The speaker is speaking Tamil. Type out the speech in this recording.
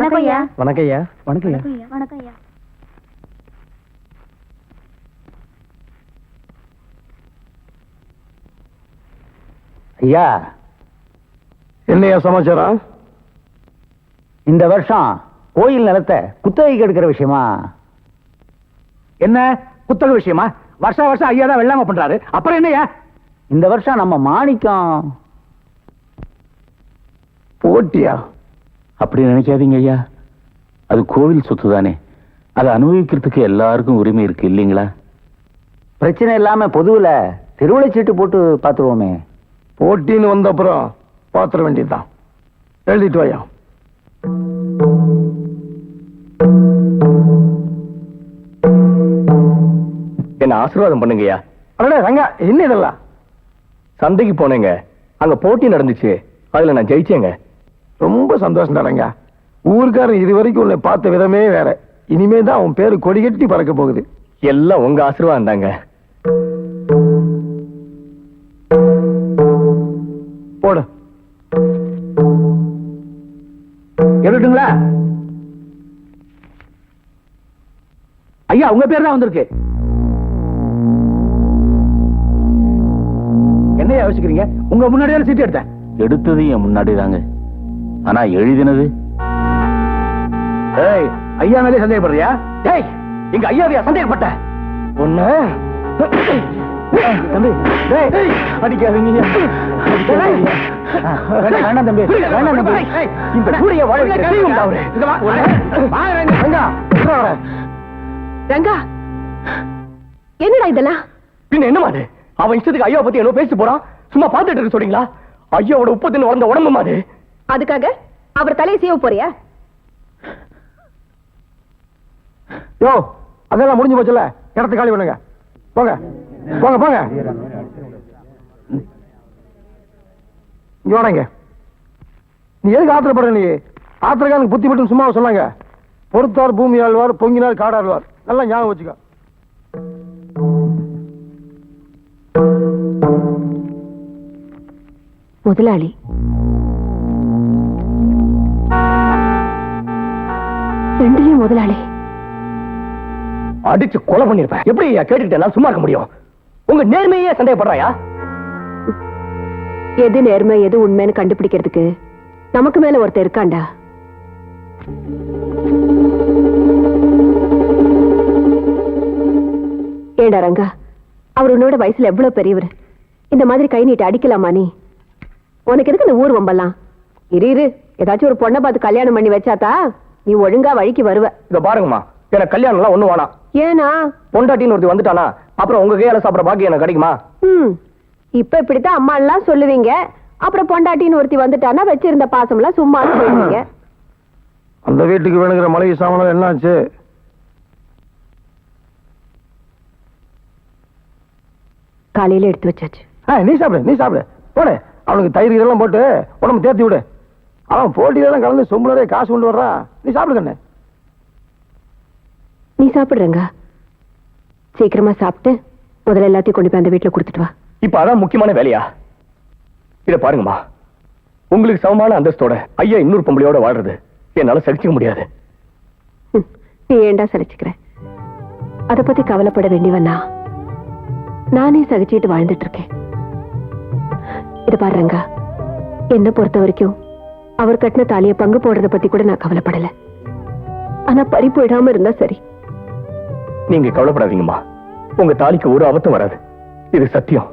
வணக்கம் ஐயா. வணக்கம் ஐயா. வணக்கம் ஐயா. வணக்கம் ஐயா. ஐயா, என்னையா சமாச்சாரம்? இந்த வருஷம் கோயில் நிலத்தை குத்தகைக்கு எடுக்கிற விஷயமா? என்ன குத்தகை விஷயமா? வருஷம் வருஷம் ஐயா தான் வெள்ளாம பண்றாரு. அப்புறம் என்னையா? இந்த வருஷம் நம்ம மாணிக்கம் போட்டியா? அப்படி நினைக்காதீங்க ஐயா, அது கோவில் சொத்து தானே, அதை அனுபவிக்கிறதுக்கு எல்லாருக்கும் உரிமை இருக்கு இல்லைங்களா? பிரச்சனை இல்லாம பொதுவுல திருவிழை சீட்டு போட்டு பாத்துருவோமே. போட்டின்னு வந்த அப்புறம் பாத்திர வேண்டியதுதான். எழுதிட்டு வாயா. என்ன ஆசீர்வாதம் பண்ணுங்கய்யா. அடடே ரங்கா, என்ன இதெல்லாம்? சந்தைக்கு போனேங்க, அங்க போட்டி நடந்துச்சு, அதுல நான் ஜெயிச்சேங்க. ரொம்ப சந்தோஷம் தரங்க. ஊருக்காரன் இது வரைக்கும் உன்னை பார்த்த விதமே வேற. இனிமே தான் உன் பேரு கொடி கட்டி பறக்க போகுது. எல்லாம் உங்க ஆசீர்வாதம் தாங்க. போடு. எழுட்டுங்களா? ஐயா, உங்க பேர் தான் வந்திருக்கு. என்னையா யோசிக்கிறீங்க? உங்க முன்னாடியே சீட்டு எடுத்தேன். எடுத்தது என் முன்னாடி தாங்க, ஆனா எழுதினது ஐயா மேலே சந்தேகப்படுறியா? டேய், எங்க ஐயாவையா சந்தேகப்பட்ட? ஒண்ணு தம்பி, அடிக்காதீங்க. வேண்டாம் தம்பி, வேண்டாம் தம்பி. இந்த கூடைய வாழ ரங்கா, என்னடா இதெல்லாம்? பின்ன என்ன மாது? அவன் இஷ்டத்துக்கு ஐயா பத்தி என்ன பேசி போறான். சும்மா பார்த்துட்டு இருக்க சொல்றீங்களா? ஐயாவோட உப்பத்தின்னு வளர்ந்த உடம்பு மாது. அதுக்காக அவர் தலையை சீவ போறியா? யோ, அதெல்லாம் முடிஞ்சு போச்சுல. இடத்து காலி பண்ணுங்க. போங்க போங்க போங்க. இங்க வாடங்க. நீ எதுக்கு ஆத்திரப்படுற? நீ ஆத்திரக்காரனுக்கு புத்தி மட்டும் சும்மா சொன்னாங்க. பொறுத்தார் பூமி ஆழ்வார், பொங்கினார் காடாழ்வார். நல்லா ஞாபகம் வச்சுக்க. முதலாளி ரெண்டுலயும் முதலாளி. அடிச்சு கொலை பண்ணிருப்பேன். எப்படி கேட்டுக்கிட்டே சும்மா இருக்க முடியும்? உங்க நேர்மையே சந்தேகப்படுறாயா? எது நேர்மை எது உண்மைன்னு கண்டுபிடிக்கிறதுக்கு நமக்கு மேல ஒருத்தர் இருக்காண்டா. ஏண்டா ரங்கா, அவர் உன்னோட வயசுல எவ்வளவு பெரியவர். இந்த மாதிரி கை நீட்டு அடிக்கலாமா? நீ உனக்கு எதுக்கு இந்த ஊர் வம்பலாம்? இரு, ஏதாச்சும் ஒரு பொண்ணை பார்த்து கல்யாணம் பண்ணி வச்சாத்தா நீ ஒழுங்கா வழிக்கு வருவ. இத பாருங்கம்மா, எனக்கு கல்யாணம் எல்லாம் ஒண்ணு வேணாம். ஏனா பொண்டாட்டின்னு ஒருத்தி வந்துட்டானா அப்புறம் உங்க கையால சாப்பிட பாக்கி எனக்கு கிடைக்குமா? இப்ப இப்படித்தான் அம்மா எல்லாம் சொல்லுவீங்க. அப்புறம் பொண்டாட்டின்னு ஒருத்தி வந்துட்டானா வச்சிருந்த பாசம் எல்லாம் சும்மா சொல்லுவீங்க. அந்த வீட்டுக்கு வேணுங்கிற மளிகை சாமான் என்னாச்சு? காலையில எடுத்து வச்சாச்சு. நீ சாப்பிடு போடு. அவனுக்கு தயிர் இதெல்லாம் போட்டு உடம்பு தேர்த்தி விடு. அவன் போட்டியெல்லாம் கலந்து சொம்புலரே காசு கொண்டு வர்றான். நீ சாப்பிடு கண்ணு. நீ சாப்பிடுறங்க. சீக்கிரமா சாப்பிட்டு முதல்ல எல்லாத்தையும் கொண்டு போய் அந்த வீட்டுல கொடுத்துட்டு வா. இப்ப அதான் முக்கியமான வேலையா? இத பாருங்கம்மா, உங்களுக்கு சமமான அந்தஸ்தோட ஐயா இன்னொரு பொம்பளையோட வாழ்றது என்னால சகிச்சுக்க முடியாது. நீ ஏண்டா சலிச்சுக்கிற? அத பத்தி கவலைப்பட வேண்டியவனா? நானே சகிச்சுட்டு வாழ்ந்துட்டு இருக்கேன். இத பாருங்க, என்ன பொறுத்த வரைக்கும் அவர் கட்டின தாலிய பங்கு போடுறத பத்தி கூட நான் கவலைப்படல. ஆனா பறி போயிடாம இருந்தா சரி. நீங்க கவலைப்படாதீங்கம்மா, உங்க தாலிக்கு ஒரு ஆபத்தும் வராது. இது சத்தியம்.